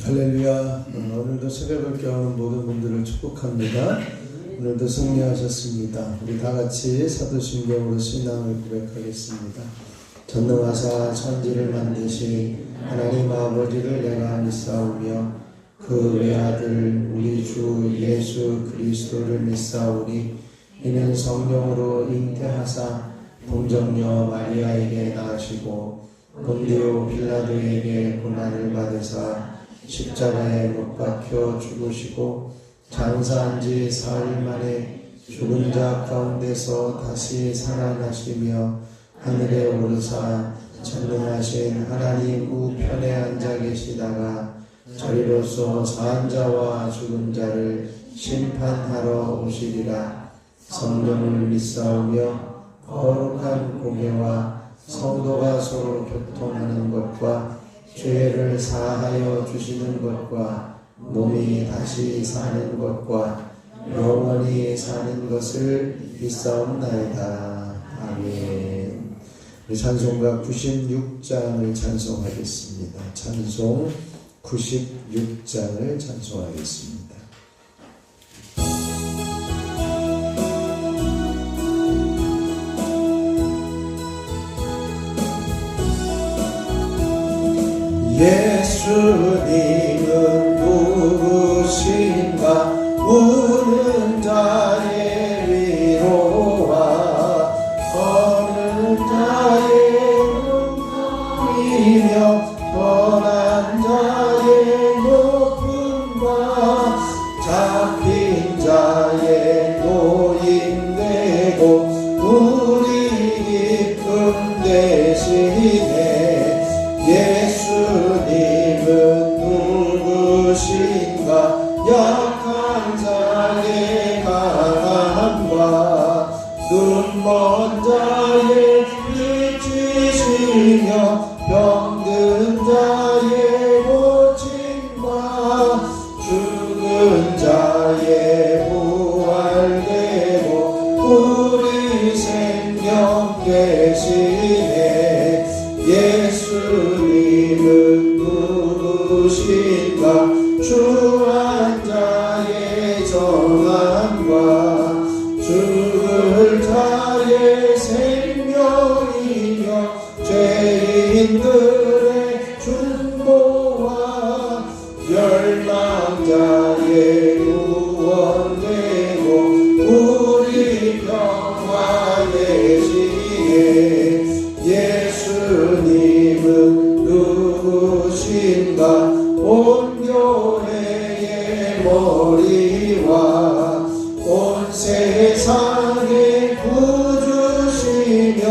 할렐루야. 오늘도 새벽을 깨우는 모든 분들을 축복합니다. 오늘도 승리하셨습니다. 우리 다같이 사도신경으로 신앙을 고백하겠습니다. 전능하사 천지를 만드신 하나님 아버지를 내가 믿사오며 그 외아들 우리 주 예수 그리스도를 믿사오니 이는 성령으로 잉태하사 동정녀 마리아에게 낳으시고 본디오 빌라도에게 고난을 받으사 십자가에 못 박혀 죽으시고 장사한 지 사흘 만에 죽은 자 가운데서 다시 살아나시며 하늘에 오르사 전능하신 하나님 우편에 앉아 계시다가 저리로서 사한 자와 죽은 자를 심판하러 오시리라. 성령을 믿사오며 거룩한 공예와 성도가 서로 교통하는 것과 죄를 사하여 주시는 것과 몸이 다시 사는 것과 영원히 사는 것을 믿사옵나이다. 아멘. 우리 찬송가 96장을 찬송하겠습니다. 찬송 96장을 찬송하겠습니다. 예수님은 누구신가? 우는 자의 위로와 떠는 자의 눈물이며 떠난 자의 높음과 잡힌 자의 노임되고 우리 기쁨 대신에 예수님은 누구신가? 약한 자의 강함과 눈먼 자의 빛이시며 병든 자의 고침과 죽은 자의 부활되고 우리 생명 대신에 예수님은 누구신가? 주한 자의 정함과 죽을 자의 생명이며 죄인들의 중보와 멸망자의 구원되고 우리 평화 대신에 예수님은 누구신가? 온 교회의 머리와 온 세상의 구주시며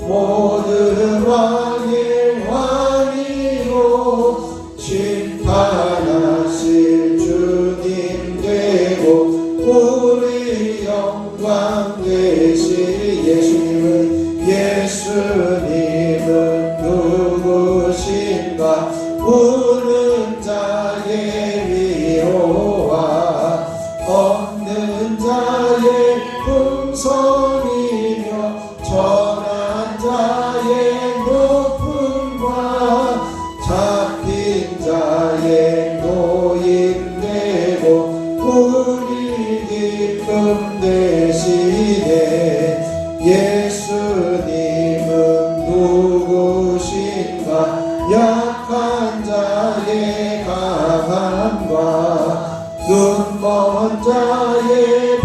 모든 왕의 왕이요 심판하실 주님 되고 우리 영광 되시 예수님은 누구신가? 우는 자의 위로와 없는 자의 풍성이며 전한 자의 높음과 잡힌 자의 노임되고 우리 기쁨 대신에 예수님은 누구신가? 약한 자의 강함과 눈먼 자의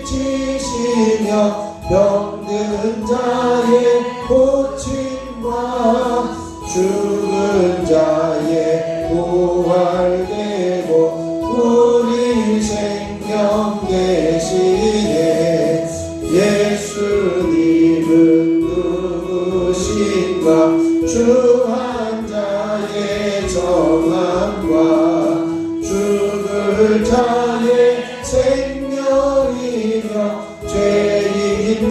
빛이시며 병든 자의 고침과 죽은 자의 부활되고 우리 생명 대신에 예수님은 누구신가? 주한 자의 정함과 죽을 자의 생명이며 죄인들의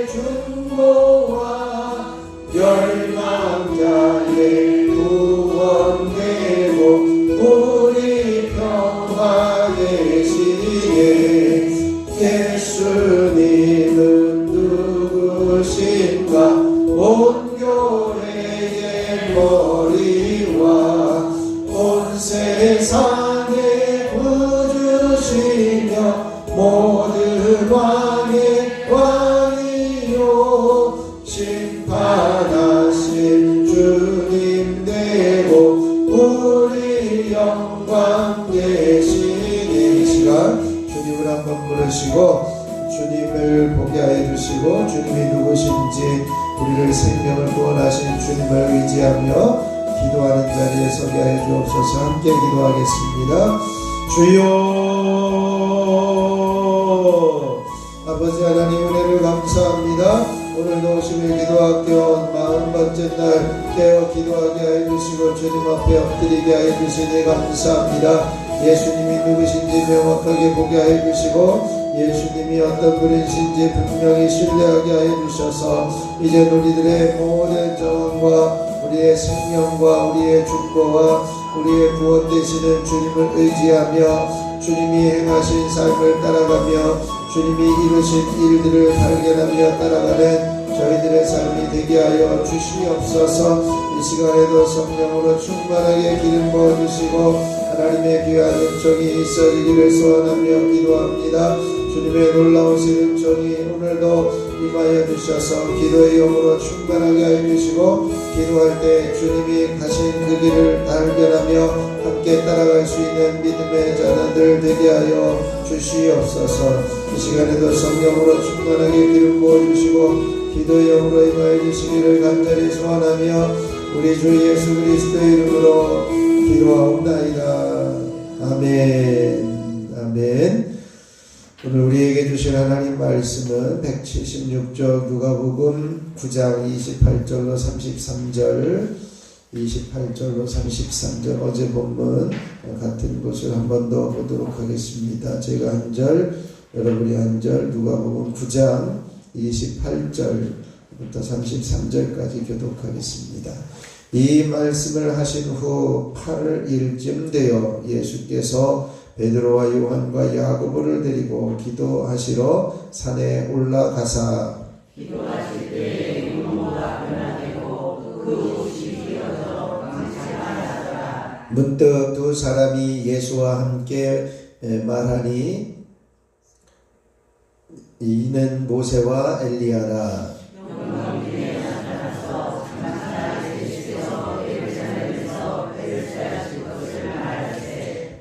중보와 멸망자의 구원되고 우리 평화 대신에 예수님은 누구신가? 온 교회의 머리와 온 세상의 머무르시고 주님을 보게 하여 주시고 주님이 누구신지 우리를 생명을 구원하신 주님을 의지하며 기도하는 자리에 서게 하여 주옵소서. 함께 기도하겠습니다. 주여 아버지 하나님 은혜를 감사합니다. 오늘도 50일 기도학교 40번째 날 깨어 기도하게 하여 주시고 주님 앞에 엎드리게 하여 주시니 감사합니다. 예수님이 누구신지 명확하게 보게 하여 주시고 예수님이 어떤 분이신지 분명히 신뢰하게 하여 주셔서 이제 우리들의 모든 저항과 우리의 생명과 우리의 축복과 우리의 구원 되시는 주님을 의지하며 주님이 행하신 삶을 따라가며 주님이 이루신 일들을 발견하며 따라가는 저희들의 삶이 되게 하여 주시옵소서. 이 시간에도 성령으로 충만하게 기름 부어주시고 하나님의 귀한 은총이 있어지기를 소원하며 기도합니다. 주님의 놀라우신 은총이 오늘도 임하여 주셔서 기도의 영으로 충만하게 하여 주시고 기도할 때 주님이 가신 그 길을 발견하며 함께 따라갈 수 있는 믿음의 자녀들 되게 하여 주시옵소서. 이 시간에도 성령으로 충만하게 기름 부어주시고 기도의 영으로 임하여 주시기를 간절히 소원하며 우리 주 예수 그리스도의 이름으로 기도하옵나이다. 아멘. 아멘. 오늘 우리에게 주신 하나님 말씀은 176쪽 누가복음 9장 28절로 33절 28절로 33절 어제 본문 같은 곳을 한 번 더 보도록 하겠습니다. 제가 한 절 여러분이 한 절 누가복음 9장 28절부터 33절까지 교독하겠습니다. 이 말씀을 하신 후 8일쯤 되어 예수께서 베드로와 요한과 야고보를 데리고 기도하시러 산에 올라가사 기도하실 때 눈보다 변화되고 그 옷이 휘어져 광채가 문득 두 사람이 예수와 함께 말하니 이는 모세와 엘리야라.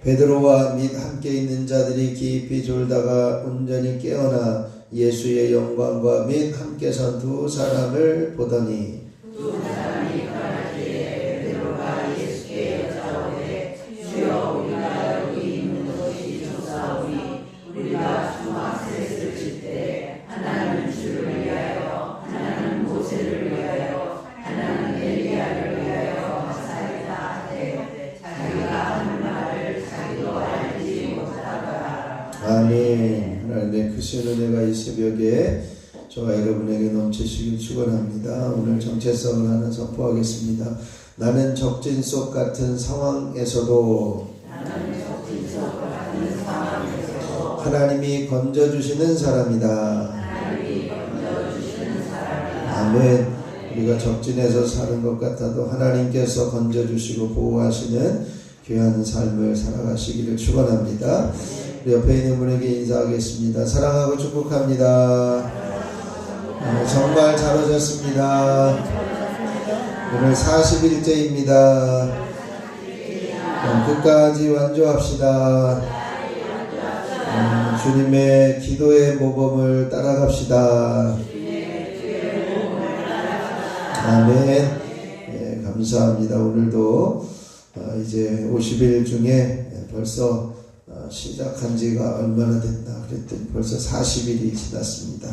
베드로와 및 함께 있는 자들이 깊이 졸다가 온전히 깨어나 예수의 영광과 및 함께 선 두 사람을 보더니 두 사람이 가라지에 베드로가 예수께 여짜오되 주여 우리가 여기 있는 것이 좋사오니 우리가 중학셋을 칠 때 하나는 주를 위하여 하나는 모세를 위하여 하나는 엘리야를 위하여 하사리다 하되 자기가 하는 말을 자기도 알지 못하더라. 아멘. 하나님의 크신 은혜가 이 새벽에 저와 여러분에게 넘치시길 축원합니다. 오늘 정체성을 하나 선포하겠습니다. 나는 적진 속 같은 상황에서도 하나님이 건져주시는 사람이다. 아멘. 우리가 적진에서 사는 것 같아도 하나님께서 건져주시고 보호하시는 귀한 삶을 살아가시기를 축원합니다. 우리 옆에 있는 분에게 인사하겠습니다. 사랑하고 축복합니다. 정말 잘 오셨습니다. 오늘 40일째입니다. 끝까지 완주합시다. 주님의 기도의 모범을 따라갑시다. 아멘. 네, 감사합니다. 오늘도 이제 50일 중에 벌써 시작한 지가 얼마나 됐나 그랬더니 벌써 40일이 지났습니다.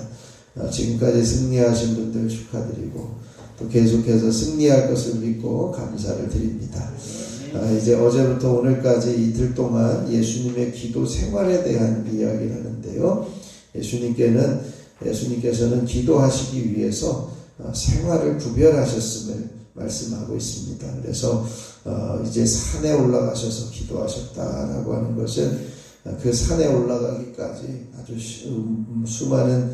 지금까지 승리하신 분들 축하드리고 또 계속해서 승리할 것을 믿고 감사를 드립니다. 이제 어제부터 오늘까지 이틀 동안 예수님의 기도 생활에 대한 이야기를 하는데요. 예수님께서는 기도하시기 위해서 생활을 구별하셨음을 말씀하고 있습니다. 그래서 이제 산에 올라가셔서 기도하셨다라고 하는 것은 그 산에 올라가기까지 아주 수많은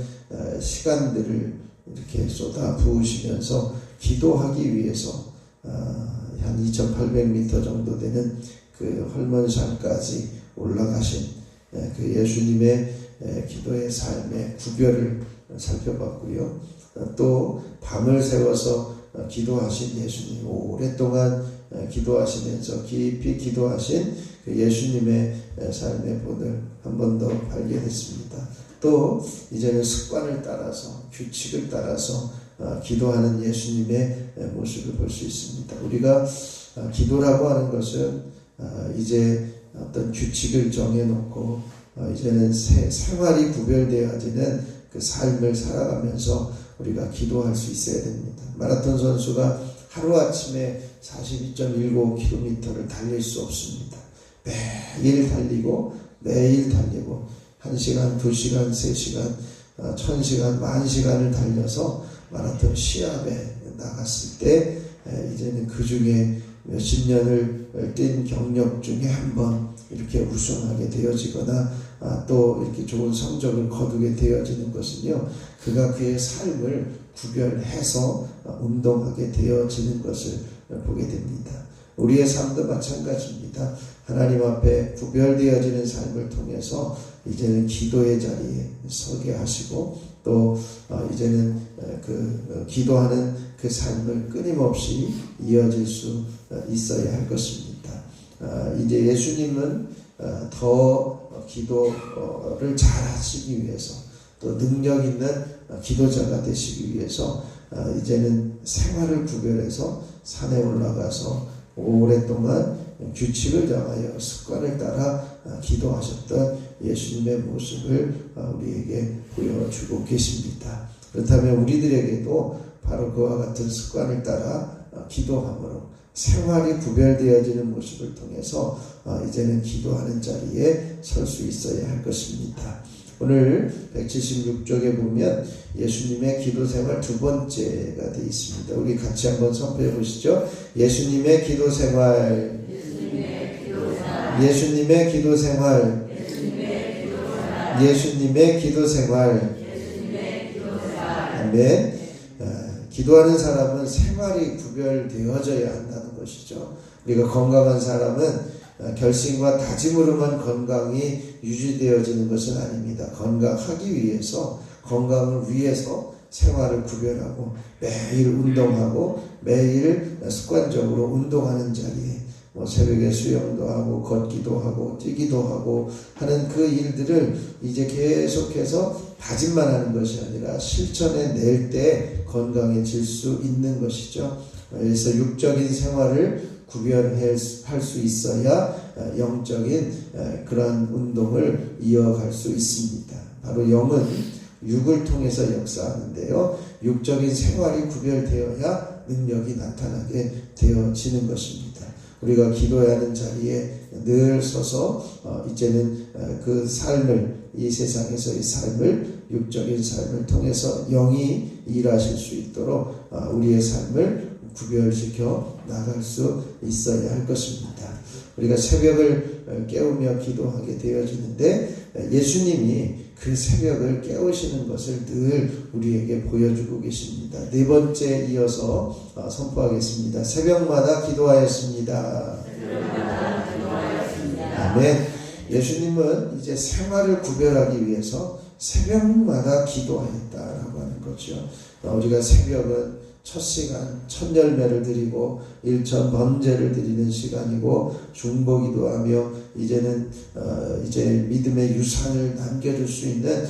시간들을 이렇게 쏟아 부으시면서 기도하기 위해서 한 2,800m 정도 되는 그 헐몬산까지 올라가신 그 예수님의 기도의 삶의 구별을 살펴봤고요. 또 밤을 새워서 기도하신 예수님, 오랫동안 기도하시면서 깊이 기도하신 그 예수님의 삶의 본을 한 번 더 발견했습니다. 또 이제는 습관을 따라서 규칙을 따라서 기도하는 예수님의 모습을 볼 수 있습니다. 우리가 기도라고 하는 것은 이제 어떤 규칙을 정해놓고 이제는 생활이 구별되어지는 그 삶을 살아가면서 우리가 기도할 수 있어야 됩니다. 마라톤 선수가 하루아침에 42.19km를 달릴 수 없습니다. 매일 달리고 매일 달리고 1시간, 2시간, 3시간, 1000시간, 10,000시간을 달려서 마라톤 시합에 나갔을 때 이제는 그 중에 몇십 년을 뛴 경력 중에 한 번 이렇게 우승하게 되어지거나 또 이렇게 좋은 성적을 거두게 되어지는 것은요, 그가 그의 삶을 구별해서 운동하게 되어지는 것을 보게 됩니다. 우리의 삶도 마찬가지입니다. 하나님 앞에 구별되어지는 삶을 통해서 이제는 기도의 자리에 서게 하시고 또 이제는 그 기도하는 그 삶을 끊임없이 이어질 수 있어야 할 것입니다. 이제 예수님은 더 기도를 잘 하시기 위해서 또 능력 있는 기도자가 되시기 위해서 이제는 생활을 구별해서 산에 올라가서 오랫동안 규칙을 정하여 습관을 따라 기도하셨던 예수님의 모습을 우리에게 보여주고 계십니다. 그렇다면 우리들에게도 바로 그와 같은 습관을 따라 기도함으로 생활이 구별되어지는 모습을 통해서 이제는 기도하는 자리에 설 수 있어야 할 것입니다. 오늘 176쪽에 보면 예수님의 기도 생활 두 번째가 되어 있습니다. 우리 같이 한번 선포해 보시죠. 예수님의 기도 생활. 예수님의 기도 생활. 예수님의 기도 생활. 아멘. 기도하는 사람은 생활이 구별되어져야 한다는 것이죠. 우리가 건강한 사람은 결심과 다짐으로만 건강이 유지되어지는 것은 아닙니다. 건강하기 위해서, 건강을 위해서 생활을 구별하고 매일 운동하고 매일 습관적으로 운동하는 자리에 새벽에 수영도 하고 걷기도 하고 뛰기도 하고 하는 그 일들을 이제 계속해서 다짐만 하는 것이 아니라 실천해 낼 때 건강해질 수 있는 것이죠. 그래서 육적인 생활을 구별할 수 있어야 영적인 그런 운동을 이어갈 수 있습니다. 바로 영은 육을 통해서 역사하는데요, 육적인 생활이 구별되어야 능력이 나타나게 되어지는 것입니다. 우리가 기도해야 하는 자리에 늘 서서 이제는 그 삶을, 이 세상에서의 삶을, 육적인 삶을 통해서 영이 일하실 수 있도록 우리의 삶을 구별시켜 나갈 수 있어야 할 것입니다. 우리가 새벽을 깨우며 기도하게 되어지는데 예수님이 그 새벽을 깨우시는 것을 늘 우리에게 보여주고 계십니다. 네 번째 이어서 선포하겠습니다. 새벽마다 기도하였습니다. 아멘. 예수님은 이제 생활을 구별하기 위해서 새벽마다 기도하였다라고 하는 거죠. 우리가 새벽은 첫 시간, 첫 열매를 드리고 일천 번제를 드리는 시간이고 중보기도하며 이제는 이제 믿음의 유산을 남겨줄 수 있는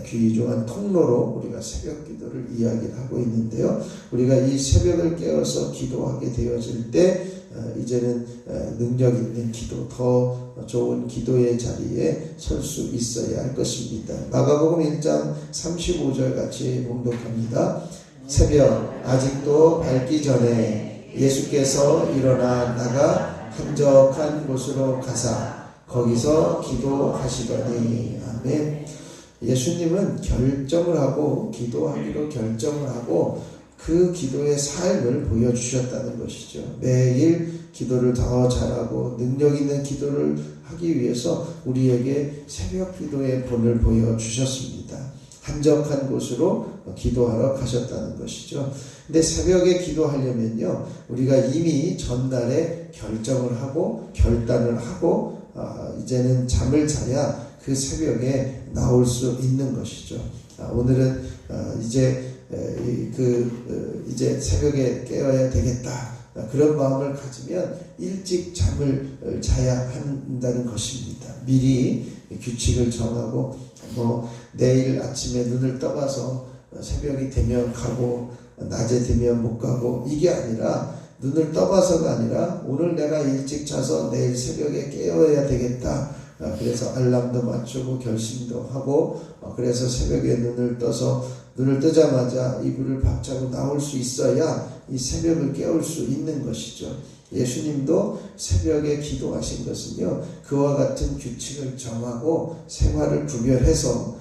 귀중한 통로로 우리가 새벽 기도를 이야기를 하고 있는데요. 우리가 이 새벽을 깨어서 기도하게 되어질 때 이제는 능력 있는 기도, 더 좋은 기도의 자리에 설 수 있어야 할 것입니다. 마가복음 1장 35절 같이 봉독합니다. 새벽 아직도 밝기 전에 예수께서 일어나 나가 한적한 곳으로 가사 거기서 기도하시더니. 아멘. 예수님은 결정을 하고 기도하기로 결정을 하고 그 기도의 삶을 보여주셨다는 것이죠. 매일 기도를 더 잘하고 능력 있는 기도를 하기 위해서 우리에게 새벽 기도의 본을 보여주셨습니다. 한적한 곳으로 기도하러 가셨다는 것이죠. 근데 새벽에 기도하려면요, 우리가 이미 전날에 결정을 하고 결단을 하고 이제는 잠을 자야 그 새벽에 나올 수 있는 것이죠. 오늘은 이제 새벽에 깨어야 되겠다 그런 마음을 가지면 일찍 잠을 자야 한다는 것입니다. 미리 규칙을 정하고 내일 아침에 눈을 떠봐서 새벽이 되면 가고 낮에 되면 못 가고, 이게 아니라 눈을 떠봐서가 아니라 오늘 내가 일찍 자서 내일 새벽에 깨어야 되겠다. 그래서 알람도 맞추고 결심도 하고, 그래서 새벽에 눈을 뜨자마자 이불을 박차고 나올 수 있어야 이 새벽을 깨울 수 있는 것이죠. 예수님도 새벽에 기도하신 것은요, 그와 같은 규칙을 정하고 생활을 구별해서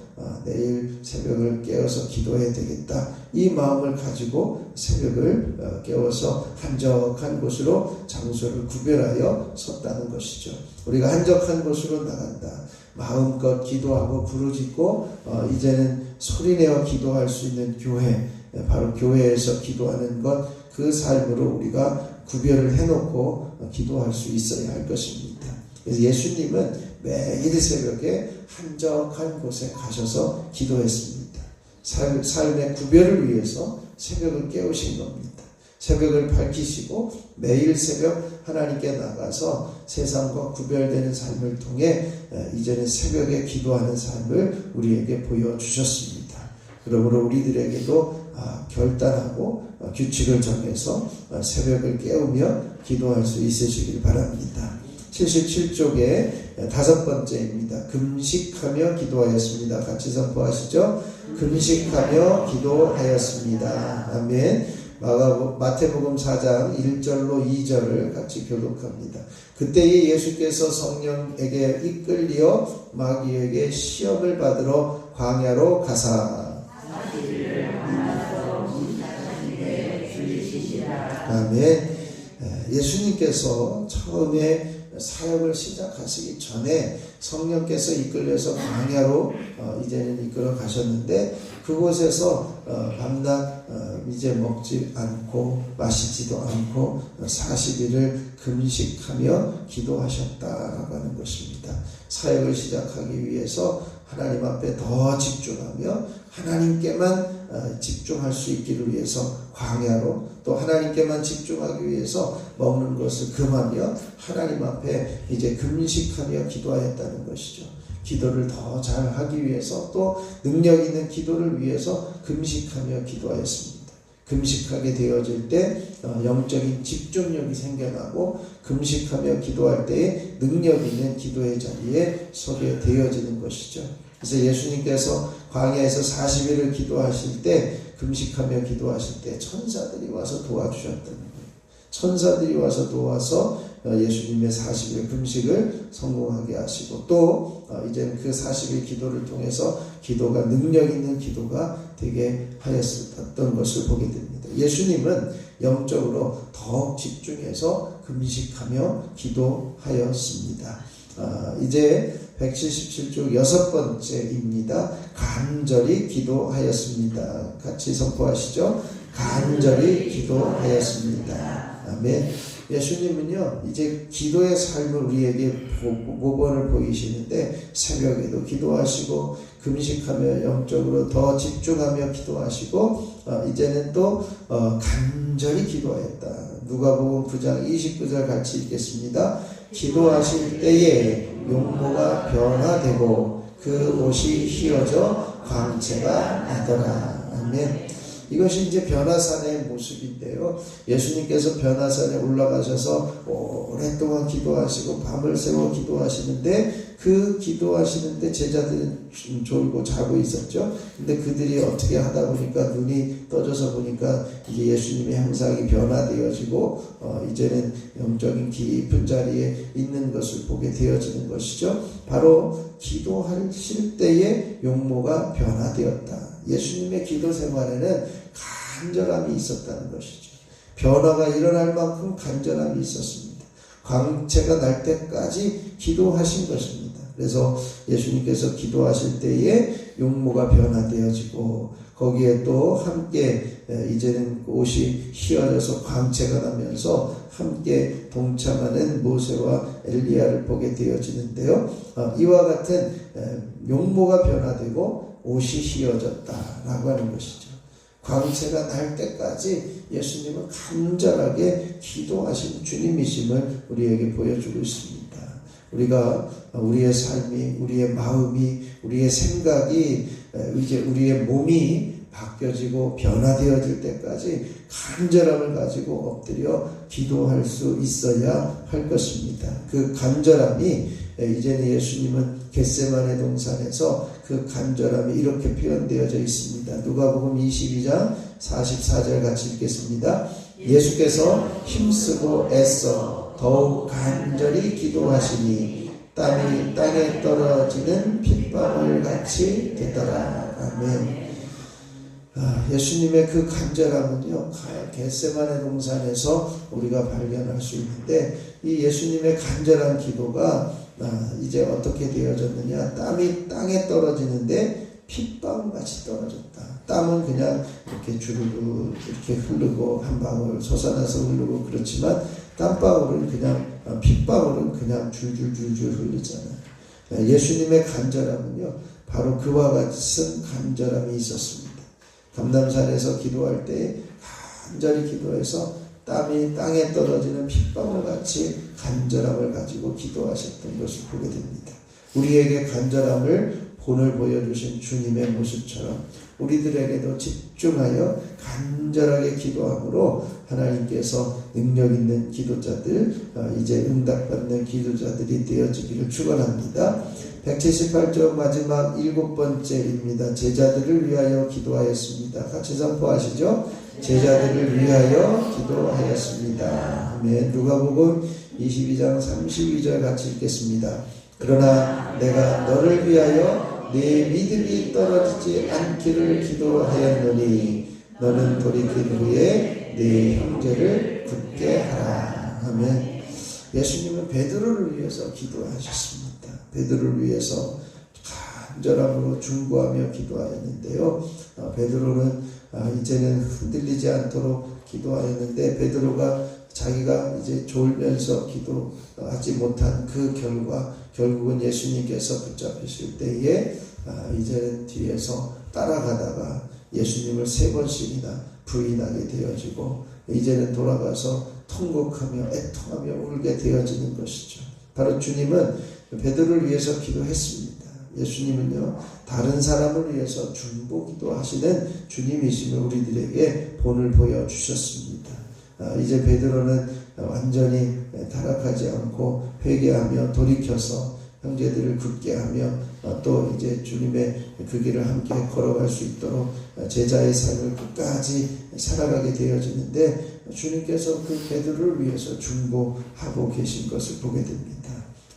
내일 새벽을 깨어서 기도해야 되겠다, 이 마음을 가지고 새벽을 깨워서 한적한 곳으로 장소를 구별하여 섰다는 것이죠. 우리가 한적한 곳으로 나간다, 마음껏 기도하고 부르짖고 이제는 소리내어 기도할 수 있는 교회, 바로 교회에서 기도하는 것, 그 삶으로 우리가 구별을 해놓고 기도할 수 있어야 할 것입니다. 그래서 예수님은 매일 새벽에 한적한 곳에 가셔서 기도했습니다. 삶의 구별을 위해서 새벽을 깨우신 겁니다. 새벽을 밝히시고 매일 새벽 하나님께 나가서 세상과 구별되는 삶을 통해 이제는 새벽에 기도하는 삶을 우리에게 보여주셨습니다. 그러므로 우리들에게도 결단하고 규칙을 정해서 새벽을 깨우며 기도할 수 있으시길 바랍니다. 77쪽의 5번째입니다. 금식하며 기도하였습니다. 같이 선포하시죠. 금식하며 기도하였습니다. 아멘. 마태복음 4장 1절로 2절을 같이 교독합니다. 그때에 예수께서 성령에게 이끌려 마귀에게 시험을 받으러 광야로 가사. 아멘. 예수님께서 처음에 사역을 시작하시기 전에 성령께서 이끌려서 광야로 이제는 이끌어 가셨는데, 그곳에서 밤낮 이제 먹지 않고 마시지도 않고 40일을 금식하며 기도하셨다라고 하는 것입니다. 사역을 시작하기 위해서 하나님 앞에 더 집중하며 하나님께만 집중할 수 있기를 위해서 광야로, 또 하나님께만 집중하기 위해서 먹는 것을 금하며 하나님 앞에 이제 금식하며 기도하였다는 것이죠. 기도를 더 잘하기 위해서, 또 능력 있는 기도를 위해서 금식하며 기도하였습니다. 금식하게 되어질 때 영적인 집중력이 생겨나고, 금식하며 기도할 때에 능력 있는 기도의 자리에 서게 되어지는 것이죠. 그래서 예수님께서 광야에서 40일을 기도하실 때, 금식하며 기도하실 때 천사들이 와서 도와주셨다는 거예요. 천사들이 와서 도와서 예수님의 40일 금식을 성공하게 하시고, 또 이제 그 40일 기도를 통해서 기도가 능력 있는 기도가 되게 하였던 것을 보게 됩니다. 예수님은 영적으로 더욱 집중해서 금식하며 기도하였습니다. 이제 177쪽 6번째입니다. 간절히 기도하였습니다. 같이 선포하시죠. 간절히 기도하였습니다. 아멘. 예수님은요, 이제 기도의 삶을 우리에게 모범을 보이시는데, 새벽에도 기도하시고 금식하며 영적으로 더 집중하며 기도하시고, 이제는 또 간절히 기도하였다. 누가복음 9장 29절 같이 읽겠습니다. 기도하실 때에 용모가 변화되고 그 옷이 휘어져 광채가 나더라. 아멘. 이것이 이제 변화산의 모습인데요. 예수님께서 변화산에 올라가셔서 오랫동안 기도하시고 밤을 새워 기도하시는데, 그 기도하시는데 제자들은 졸고 자고 있었죠. 근데 그들이 어떻게 하다 보니까 눈이 떠져서 보니까 이제 예수님의 형상이 변화되어지고 이제는 영적인 깊은 자리에 있는 것을 보게 되어지는 것이죠. 바로 기도하실 때에 용모가 변화되었다. 예수님의 기도 생활에는 간절함이 있었다는 것이죠. 변화가 일어날 만큼 간절함이 있었습니다. 광채가 날 때까지 기도하신 것입니다. 그래서 예수님께서 기도하실 때에 용모가 변화되어지고, 거기에 또 함께 이제는 옷이 휘어져서 광채가 나면서 함께 동참하는 모세와 엘리야를 보게 되어지는데요. 이와 같은 용모가 변화되고 옷이 휘어졌다라고 하는 것이죠. 광채가 날 때까지 예수님은 간절하게 기도하신 주님이심을 우리에게 보여주고 있습니다. 우리가 우리의 삶이, 우리의 마음이, 우리의 생각이, 이제 우리의 몸이 바뀌어지고 변화되어질 때까지 간절함을 가지고 엎드려 기도할 수 있어야 할 것입니다. 그 간절함이 이제는 예수님은 겟세마네 동산에서 그 간절함이 이렇게 표현되어져 있습니다. 누가복음 22장 44절 같이 읽겠습니다. 예수께서 힘쓰고 애써 더욱 간절히 기도하시니 땀이 땅에 떨어지는 핏방울 같이 되더라. 아멘. 예수님의 그 간절함은요, 겟세마네 동산에서 우리가 발견할 수 있는데, 이 예수님의 간절한 기도가 이제 어떻게 되어졌느냐? 땀이 땅에 떨어지는데 핏방울같이 떨어졌다. 땀은 그냥 이렇게 주르르 이렇게 흐르고 한 방울 솟아나서 흐르고 그렇지만, 땀방울은 그냥 핏방울은 그냥 줄줄줄줄 흐르잖아요. 예수님의 간절함은요, 바로 그와 같은 간절함이 있었습니다. 감람산에서 기도할 때 간절히 기도해서 땀이 땅에 떨어지는 핏방울같이 간절함을 가지고 기도하셨던 것을 보게 됩니다. 우리에게 간절함을 본을 보여주신 주님의 모습처럼 우리들에게도 집중하여 간절하게 기도함으로 하나님께서 능력 있는 기도자들, 이제 응답받는 기도자들이 되어지기를 축원합니다. 178쪽 마지막 7번째입니다. 제자들을 위하여 기도하였습니다. 같이 선포하시죠. 제자들을 위하여 기도하였습니다. 아멘. 누가복음 22장 32절 같이 읽겠습니다. 그러나 내가 너를 위하여 내 믿음이 떨어지지 않기를 기도하였노니 너는 돌이킨 후에 내 형제를 굳게 하라. 아멘. 예수님은 베드로를 위해서 기도하셨습니다. 베드로를 위해서 간절함으로 중보하며 기도하였는데요. 베드로는 이제는 흔들리지 않도록 기도하였는데, 베드로가 자기가 이제 졸면서 기도하지 못한 그 결과 결국은 예수님께서 붙잡히실 때에 이제는 뒤에서 따라가다가 예수님을 3번씩이나 부인하게 되어지고, 이제는 돌아가서 통곡하며 애통하며 울게 되어지는 것이죠. 바로 주님은 베드로를 위해서 기도했습니다. 예수님은요, 다른 사람을 위해서 중보기도 하시는 주님이심을 우리들에게 본을 보여주셨습니다. 이제 베드로는 완전히 타락하지 않고 회개하며 돌이켜서 형제들을 굳게 하며 또 이제 주님의 그 길을 함께 걸어갈 수 있도록 제자의 삶을 끝까지 살아가게 되어지는데, 주님께서 그 베드로를 위해서 중보하고 계신 것을 보게 됩니다.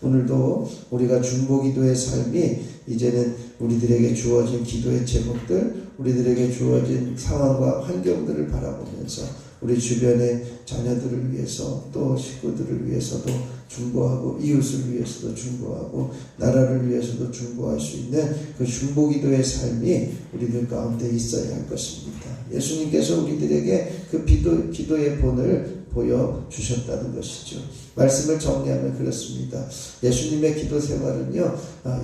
오늘도 우리가 중보기도의 삶이 이제는 우리들에게 주어진 기도의 제목들, 우리들에게 주어진 상황과 환경들을 바라보면서 우리 주변의 자녀들을 위해서, 또 식구들을 위해서도 중보하고, 이웃을 위해서도 중보하고, 나라를 위해서도 중보할 수 있는 그 중보기도의 삶이 우리들 가운데 있어야 할 것입니다. 예수님께서 우리들에게 그 기도의 본을 보여주셨다는 것이죠. 말씀을 정리하면 그렇습니다. 예수님의 기도 생활은요,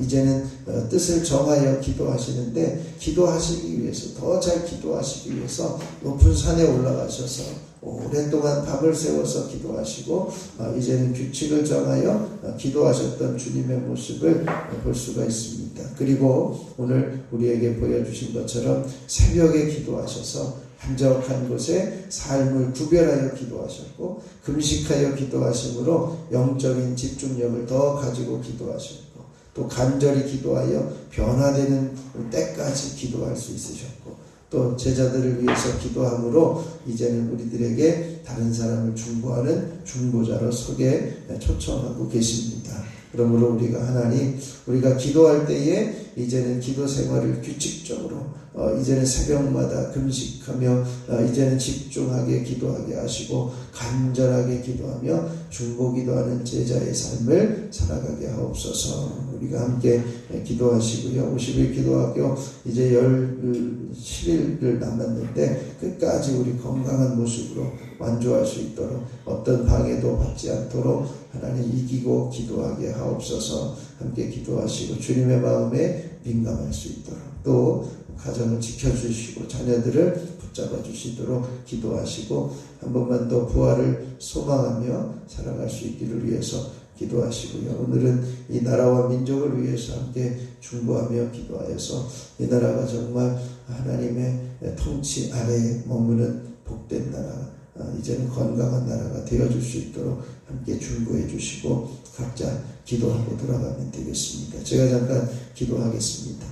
이제는 뜻을 정하여 기도하시는데, 기도하시기 위해서, 더 잘 기도하시기 위해서 높은 산에 올라가셔서 오랫동안 밤을 새워서 기도하시고, 이제는 규칙을 정하여 기도하셨던 주님의 모습을 볼 수가 있습니다. 그리고 오늘 우리에게 보여주신 것처럼 새벽에 기도하셔서 한적한 곳에 삶을 구별하여 기도하셨고, 금식하여 기도하심으로 영적인 집중력을 더 가지고 기도하셨고, 또 간절히 기도하여 변화되는 때까지 기도할 수 있으셨고, 또 제자들을 위해서 기도함으로 이제는 우리들에게 다른 사람을 중보하는 중보자로 서게 초청하고 계십니다. 그러므로 우리가 기도할 때에 이제는 기도 생활을 규칙적으로 이제는 새벽마다 금식하며 이제는 집중하게 기도하게 하시고, 간절하게 기도하며 중보기도하는 제자의 삶을 살아가게 하옵소서. 우리가 함께 기도하시고요. 50일 기도학교 이제 10일을 남았는데 끝까지 우리 건강한 모습으로 완주할 수 있도록 어떤 방해도 받지 않도록 하나님 이기고 기도하게 하옵소서. 함께 기도하시고 주님의 마음에 민감할 수 있도록 또 가정을 지켜주시고 자녀들을 붙잡아 주시도록 기도하시고 한 번만 더 부활을 소망하며 살아갈 수 있기를 위해서 기도하시고요. 오늘은 이 나라와 민족을 위해서 함께 중보하며 기도하여서 이 나라가 정말 하나님의 통치 아래에 머무는 복된 나라, 이제는 건강한 나라가 되어줄 수 있도록 함께 중보해 주시고 각자 기도하고 돌아가면 되겠습니다. 제가 잠깐 기도하겠습니다.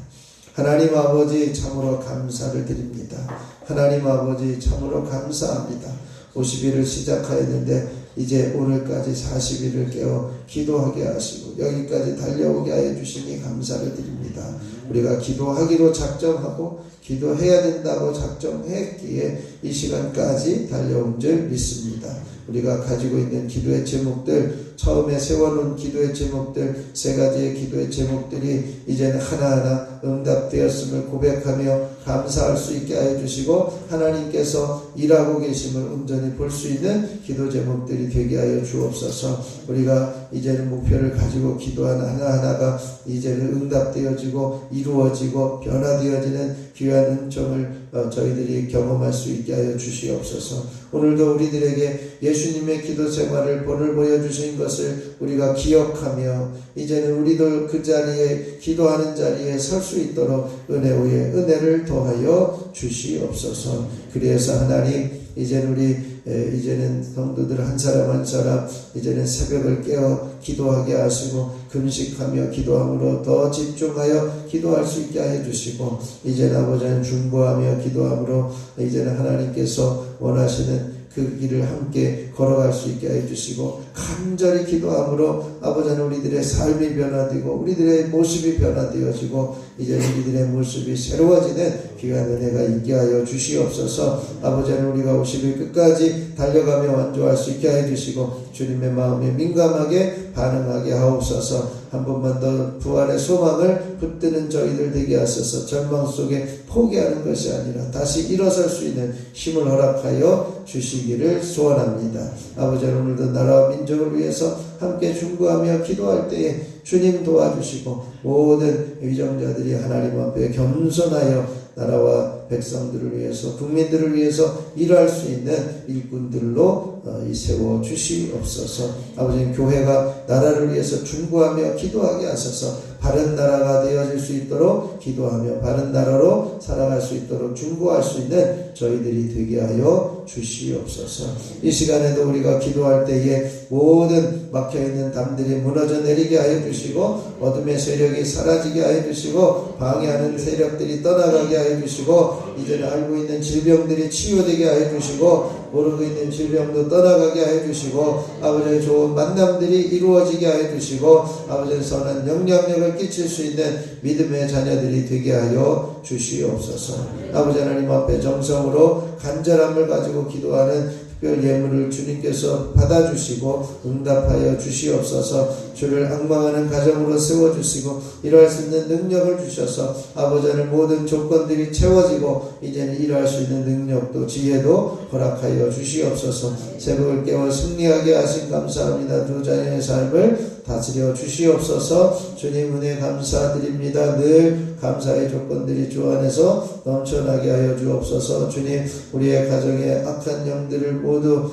하나님 아버지 참으로 감사를 드립니다. 하나님 아버지 참으로 감사합니다. 50일을 시작하였는데 이제 오늘까지 40일을 깨어 기도하게 하시고 여기까지 달려오게 하여 주시니 감사를 드립니다. 우리가 기도하기로 작정하고 기도해야 된다고 작정했기에 이 시간까지 달려온 줄 믿습니다. 우리가 가지고 있는 기도의 제목들, 처음에 세워놓은 기도의 제목들, 3가지의 기도의 제목들이 이제는 하나하나 응답되었음을 고백하며 감사할 수 있게 하여 주시고 하나님께서 일하고 계심을 온전히 볼 수 있는 기도 제목들이 되게 하여 주옵소서. 우리가 이제는 목표를 가지고 기도하는 하나하나가 이제는 응답되어지고 이루어지고 변화되어지는 귀한 은총을 저희들이 경험할 수 있게 하여 주시옵소서. 오늘도 우리들에게 예수님의 기도 생활을 본을 보여주신 것을 우리가 기억하며 이제는 우리도 그 자리에 기도하는 자리에 설 수 있도록 은혜 위에 은혜를 더하여 주시옵소서. 그래서 하나님 이제는 성도들 한 사람 한 사람 이제는 새벽을 깨어 기도하게 하시고 금식하며 기도함으로 더 집중하여 기도할 수 있게 하여 주시고 이제는 아버지는 중보하며 기도함으로 이제는 하나님께서 원하시는 그 길을 함께 걸어갈 수 있게 해 주시고 간절히 기도함으로 아버지는 우리들의 삶이 변화되고 우리들의 모습이 변화되어지고 이제 우리들의 모습이 새로워지는 귀한 은혜가 있게 하여 주시옵소서. 아버지는 우리가 50일 끝까지 달려가며 완주할 수 있게 해 주시고 주님의 마음에 민감하게 반응하게 하옵소서. 한 번만 더 부활의 소망을 붙드는 저희들 되게 하소서. 절망 속에 포기하는 것이 아니라 다시 일어설 수 있는 힘을 허락하여 주시기를 소원합니다. 아버지 오늘도 나라와 민족을 위해서 함께 중보하며 기도할 때에 주님 도와주시고 모든 위정자들이 하나님 앞에 겸손하여 나라와 백성들을 위해서 국민들을 위해서 일할 수 있는 일꾼들로 세워 주시옵소서. 아버지 교회가 나라를 위해서 중보하며 기도하게 하소서. 바른 나라가 되어질 수 있도록 기도하며 바른 나라로 살아갈 수 있도록 중보할 수 있는 저희들이 되게 하여 주시옵소서. 이 시간에도 우리가 기도할 때에 모든 막혀있는 담들이 무너져 내리게 하여 주시고 어둠의 세력이 사라지게 하여 주시고 방해하는 세력들이 떠나가게 하여 주시고 이제는 알고 있는 질병들이 치유되게 하여 주시고 모르고 있는 질병도 떠나가게 하여 주시고 아버지의 좋은 만남들이 이루어지게 하여 주시고 아버지의 선한 영향력을 끼칠 수 있는 믿음의 자녀들이 되게 하여 주시옵소서. 아버지 하나님 앞에 정성으로 간절함을 가지고 기도하는 특별 예물을 주님께서 받아주시고 응답하여 주시옵소서. 주를 앙망하는 가정으로 세워주시고 일할 수 있는 능력을 주셔서 아버지의 모든 조건들이 채워지고 이제는 일할 수 있는 능력도 지혜도 허락하여 주시옵소서. 새벽을 깨워 승리하게 하신 감사합니다. 두 자녀의 삶을 다스려 주시옵소서. 주님 은혜 감사드립니다. 늘 감사의 조건들이 주 안에서 넘쳐나게 하여 주옵소서. 주님 우리의 가정에 악한 영들을 모두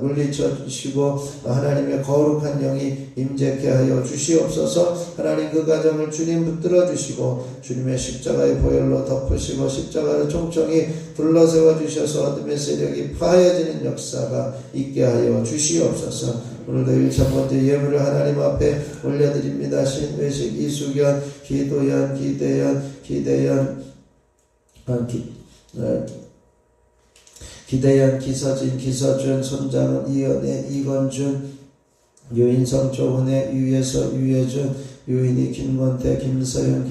물리쳐 주시고 하나님의 거룩한 영이 임재케 하여 주시옵소서. 하나님 그 가정을 주님 붙들어 주시고 주님의 십자가의 보혈로 덮으시고 십자가를 총총히 둘러세워 주셔서 어둠의 세력이 파해지는 역사가 있게 하여 주시옵소서. 오늘도 1차번째 예물을 하나님 앞에 올려드립니다. 신외식, 이수견, 기도연, 기대연, 기서진, 기서준, 손장은, 이연애, 이건준, 유인성, 조은혜, 유예서, 유예준, 유인희, 김건태, 김서영,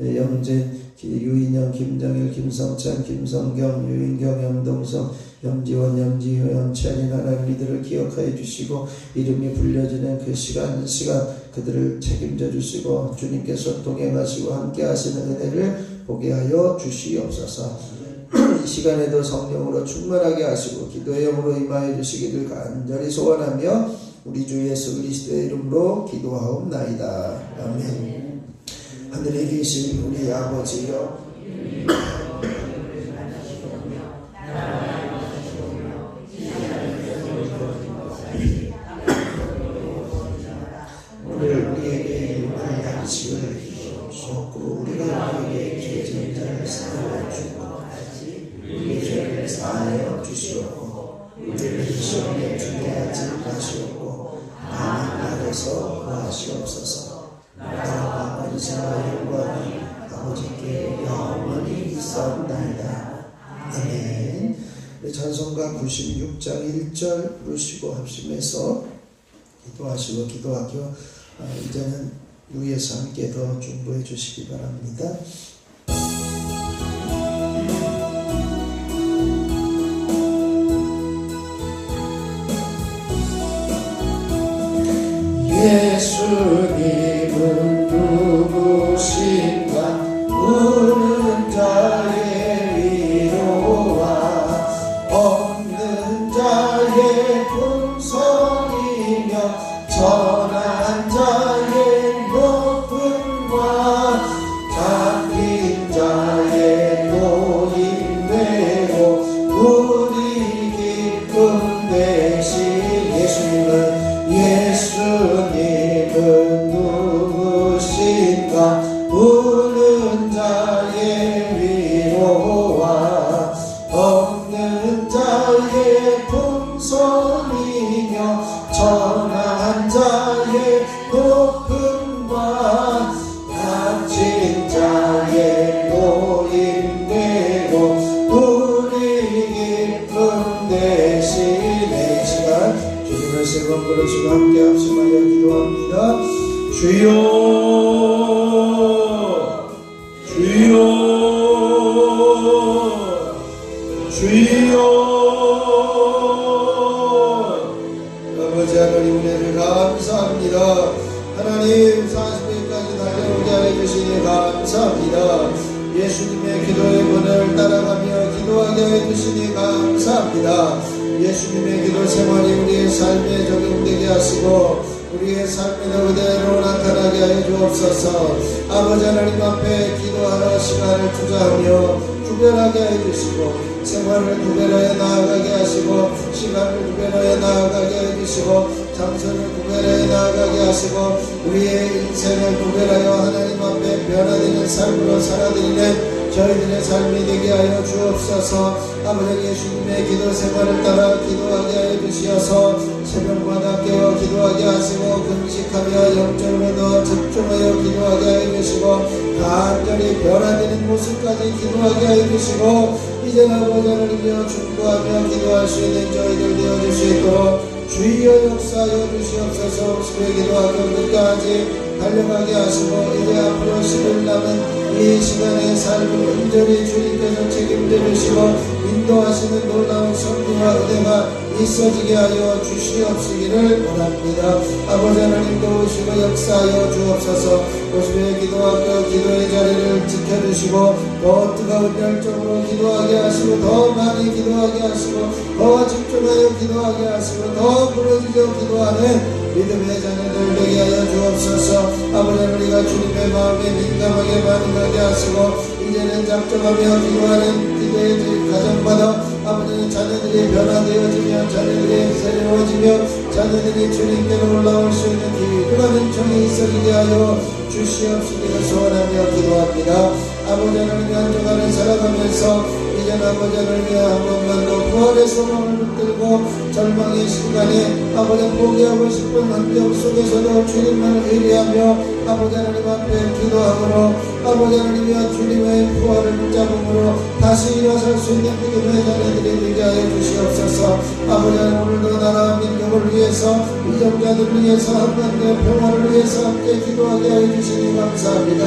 김영진, 유인영, 김정일, 김성찬, 김성경, 유인경, 염동성, 염지원, 염지효, 염찬인 하나님 이들을 기억하여 주시고 이름이 불려지는 그 시간 그들을 책임져 주시고 주님께서 동행하시고 함께 하시는 은혜를 보게 하여 주시옵소서. 이 이 시간에도 성령으로 충만하게 하시고 기도의 영으로 임하여 주시기를 간절히 소원하며 우리 주 예수 그리스도의 이름으로 기도하옵나이다. 아멘. 하늘에 계신 우리 아버지여, 오늘 우리에게 일용할 양식을 주옵고 우리가 우리에게 죄진 자를 사하여 주고 우리 죄를 사하여 주시옵고 우리를 시험에 들게 하지 마시옵고 다만 나에서 구하시옵소서. 나라와 권세와 영광이 아버지께 영원히 있사옵나이다. 아멘. 찬송가 96장 1절 부르시고 합심해서 기도하시고 기도학교 이제는 위에서 함께 더 중보해 주시기 바랍니다. 예수님은 누구신가? 우는 자의 위로와 없는 자의 풍성이며 전한 자의 높음과 잡힌 자의 노임되고 우리 기쁨 되신 예수님은 누구신가? 우는 자의 위로와 없는 자의 풍성이며 전한 자의 높음과 갇힌 자의 노임되고 우리 기쁨 되시네. 시간 주님의 세번 부르시고 함께 합심하여 기도합니다. 주여 주여 주여. 아버지 하나님 은혜를 감사합니다. 하나님 40일까지 달려오게 하여 주시니 감사합니다. 예수님의 기도의 문을 따라가며 기도하게 하여 주시니 감사합니다. 예수님의 기도 생활이 우리의 삶에 적용되게 하시고 우리의 삶에도 그대로 나타나게 하여 주옵소서. 아버지 하나님 앞에 기도하러 시간을 투자하며 구별하게 하여 주시고 생활을 구별하여 나아가게 하시고 시간을 구별하여 나아가게 하여 주시고 장소를 구별하여 나아가게 하시고 우리의 인생을 구별하여 하나님 앞에 변화되는 삶으로 살아드리는 저희들의 삶이 되게 하여 주옵소서. 아버지 예수님의 기도 생활을 따라 기도하게 하여 주시어서 새벽마다 깨어 기도하게 하시고 금식하며 영적으로 더 집중하여 기도하게 하여 주시고 간절히 변화되는 모습까지 기도하게 하여 주시고 이제 아버지 하나님이여 중보하며 기도할 수 있는 저희들 되어줄 수 있도록 주여 역사하여 주시옵소서. 수의 기도하고 끝까지 달려가게 하시고 이제 앞으로 10일 남은 이 시간의 삶을 온전히 주님께서 책임져 주시고 인도하시는 놀라운 성리와 은혜가 있어지게 하여 주시옵시기를 원합니다. 아버지 하나님 도우시고 역사하여 주옵소서. 모습의 기도학교 기도의 자리를 지켜주시고 더 뜨거운 열정으로 기도하게 하시고 더 많이 기도하게 하시고 더 집중하여 기도하게 하시고 더 부러지려 기도하는 믿음의 자녀들 되게 하여 주옵소서. 아버지 우리가 주님의 마음에 민감하게 반응하게 하시고 이제는 작정하며 기도하는 기도의 가정마다 아버지는 자녀들이 변화되어지며 자녀들이 새로워지며 자녀들이 주님께로 올라올 수 있는 기도하는 정이 있어지게 하여 주시옵시기를 소원하며 기도합니다. 아버지 하나님의 한 주간을 살아가면서 이제는 아버지 하나님의 한 번만 더 부활의 소망을 붙들고 절망의 시간에 아버지 포기하고 싶은 환경 속에서도 주님만을 의뢰하며 아버지 하나님 앞에 기도함으로 아버지 하나님이여 주님의 부활을 붙잡음으로 다시 일어설 수 있는 믿음의 자녀들이 되게 하여 주시옵소서. 아버지 하나님 오늘도 나라 민족을 위해서 이정자들을 위해서 한반도의 평화를 위해서 함께 기도하게 하여 주시니 감사합니다.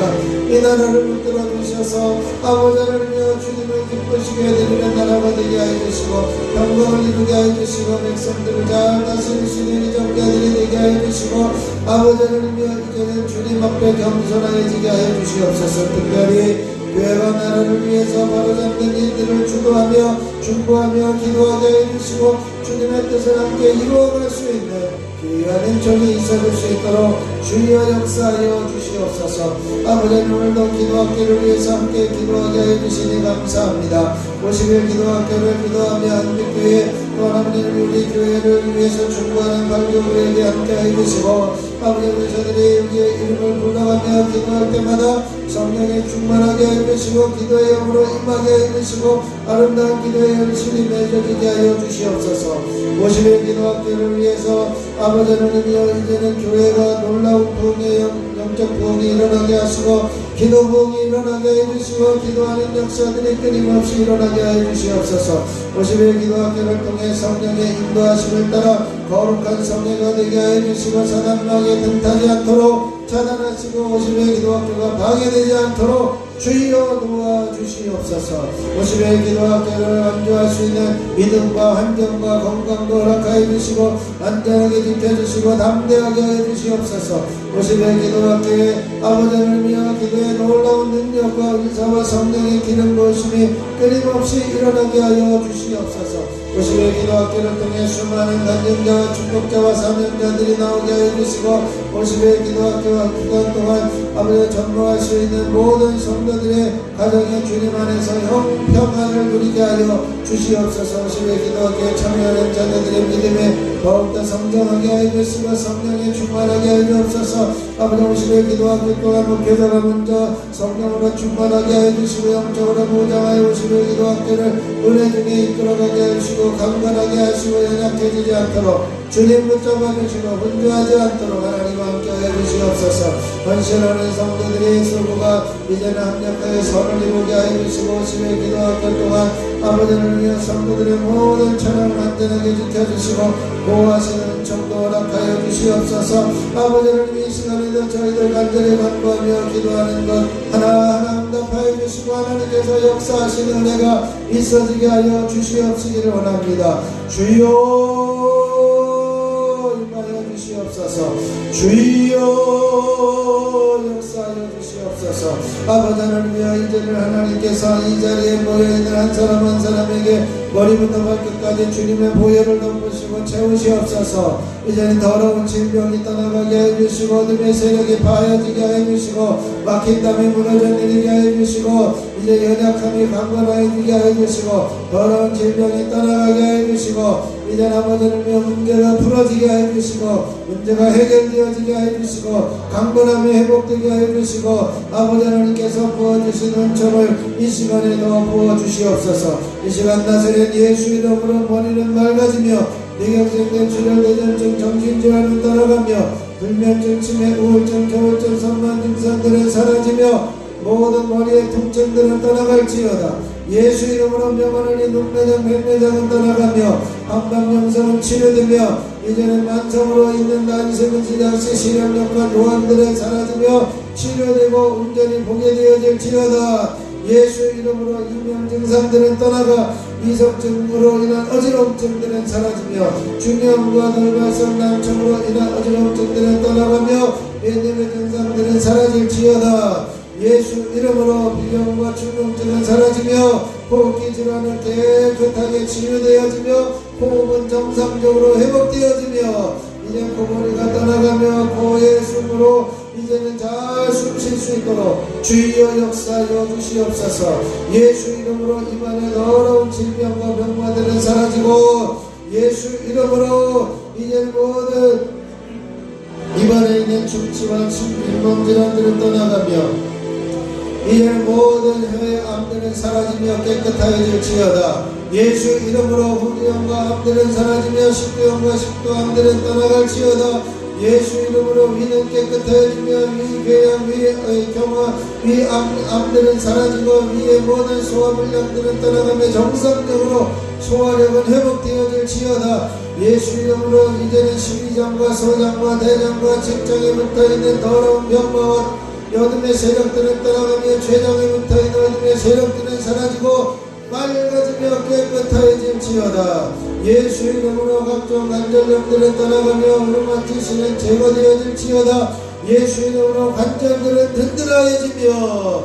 이 나라를 붙들어 주셔서 아버지 하나님이여 주님을 기쁘시게 해드리는 나라가 되게 하여 주시고 영광을 이루게 하여 주시고 백성들을 잘 다스릴 수 있는 이정자들이 되게 하여 주시고 아버지 하나님이여 이제는 주님 앞에 겸손하여지게 하여 주시옵소서. 특별히 교회가 나라를 위해서 바로잡는 일들을 주도하며 중보하며 기도하게 해주시고 주님의 뜻을 함께 이루어갈 수 있는 귀한 인정이 있어질 수 있도록 주여 역사하여 주시옵소서. 아버지 오늘도 기도학교를 위해서 함께 기도하게 해주시니 감사합니다. 50일 기도학교를 기도하며 한빛교회 또 아버지는 우리 교회를 위해서 중보하는 발교부에게 함께 해주시고 아버지 의사들이 여기에 이름을 불러가며 기도할 때마다 성령에 충만하게 해주시고 기도의 영으로 임하게 해주시고 아름다운 기도의 열심히 맺어지게 하여 주시옵소서. 50일 기도학교를 위해서 아버지 하나님이여 이제는 교회가 놀라운 부흥의 영적 부흥이 일어나게 하시고 기도 부흥이 일어나게 해주시고 기도하는 역사들이 끊임없이 일어나게 해주시옵소서. 50일 기도학교를 통해 성령의 인도하심을 따라 거룩한 성회가 되게 해주시고 사단마귀에 등타지 않도록 차단하시고 50일 기도학교가 방해되지 않도록 주여 도와주시옵소서. 50일 기도학교를 완주할 수 있는 믿음과 환경과 건강도 허락하여 주시고 안전하게 지켜주시고 담대하게 해주시옵소서. 50일 기도학교에 아버지 하나님이여 기도의 놀라운 능력과 은사와 성령의 기름 부으심이 끊임없이 일어나게 하여 주시옵소서. 50일 기도학교를 통해 수많은 간증자와 축복자와 사명자들이 나오게 해주시고 50일 기도학교와 기간 동안 아버지 전무할 수 있는 모든 성도들의 가정의 주님 안에서 평안을 누리게 하여 주시옵소서. 50일 기도학교에 참여하는 자녀들의 믿음에 더욱더 성장하게 해주시고 성령에 충만하게 해주옵소서. 아버지 50일 기도학교 동안 목회자가 먼저 성령으로 충만하게 해주시고 영적으로 무장하여 50일 기도학교를 은혜 중에 이끌어가게 해주시고 강건하게 하시고 연약해지지 않도록 주님 붙잡아 주시고 분주하지 않도록 하나님과 함께 해주시옵소서. 헌신하는 성도들의 수고가 이제는 합력하여 선을 이루게 해주시고 50일 기도학교 동안 아버지를 위해 성도들의 모든 찬양을 안전하게 지켜주시고 보호하시는 은총도 허락하여 주시옵소서. 아버지를 이 시간에도 저희들 간절히 간구하며 기도하는 것 하나하나 응답하여 주시고 하나님께서 역사하시는 은혜가 있어지게 하여 주시옵시기를 원합니다. 주여 주시옵소서. 주여 역사하여 주시옵소서. 아버지 하나님이여 이제는 하나님께서 이 자리에 모여있는 한 사람 한 사람에게 머리부터 발끝까지 주님의 보혈을 덮으시고 채우시옵소서. 이제는 더러운 질병이 떠나가게 해주시고 어둠의 세력이 파여지게 해주시고 막힌 담이 무너져 내리게 해주시고 이제 연약함이 강건해지게 해주시고 더러운 질병이 떠나가게 해주시고 이제 아버지를 위해 문제가 풀어지게 해주시고 문제가 해결되어지게 해주시고 강건함이 회복되게 해주시고 아버지 하나님께서 부어주신 은총을 이 시간에도 부어주시옵소서. 이 시간 나사렛 예수 이름으로 머리는 맑아지며 뇌경색된 출혈 대전증 정신질환은 떠나가며 불면증 치매 우울증 겨울증 선만 증상들은 사라지며 모든 머리의 통증들은 떠나갈지어다. 예수 이름으로 명하느니 눈매장 백내장은 떠나가며 한방영성은 치료되며 이제는 만성으로 있는 난세근 지장시 실현력과 노안들은 사라지며 치료되고 온전히 보게 되어질지어다. 예수 이름으로 이명 증상들은 떠나가 이석증으로 인한 어지러움증들은 사라지며 중염과 돌발성 난청으로 인한 어지러움증들은 떠나가며 뇌님의 증상들은 사라질지어다. 예수 이름으로 비염과 충농증은 사라지며 호흡기 질환은 깨끗하게 치유되어지며 호흡은 정상적으로 회복되어지며 이제 코골이가 떠나가며 코의 숨으로 이제는 잘 숨 쉴 수 있도록 주여 역사하여 주시옵소서. 예수 이름으로 입안의 더러운 질병과 병마들은 사라지고 예수 이름으로 이제 모든 입안에 있는 충치와 잇몸 질환들은 떠나가며 이제 모든 혀의 암들은 사라지며 깨끗하여질지어다. 예수 이름으로 후두염과 암들은 사라지며 식도염과 식도암들은 떠나갈지어다. 예수 이름으로 위는 깨끗해지며 위 궤양 위의 경화 위 암들은 사라지고 위의 모든 소화불량들은 떠나가며 정상적으로 소화력은 회복되어질지어다. 예수 이름으로 이제는 십이장과 소장과 대장과 직장에 붙어있는 더러운 병마와 어둠의 세력들은 떠나가며 췌장에 붙어있는 어둠의 세력들은 사라지고 맑아지며 깨끗해질지어다. 예수 이름으로 각종 관절염들은 떠나가며 루마티스는 제거되어질지어다. 예수 이름으로 관절들은 든든하여지며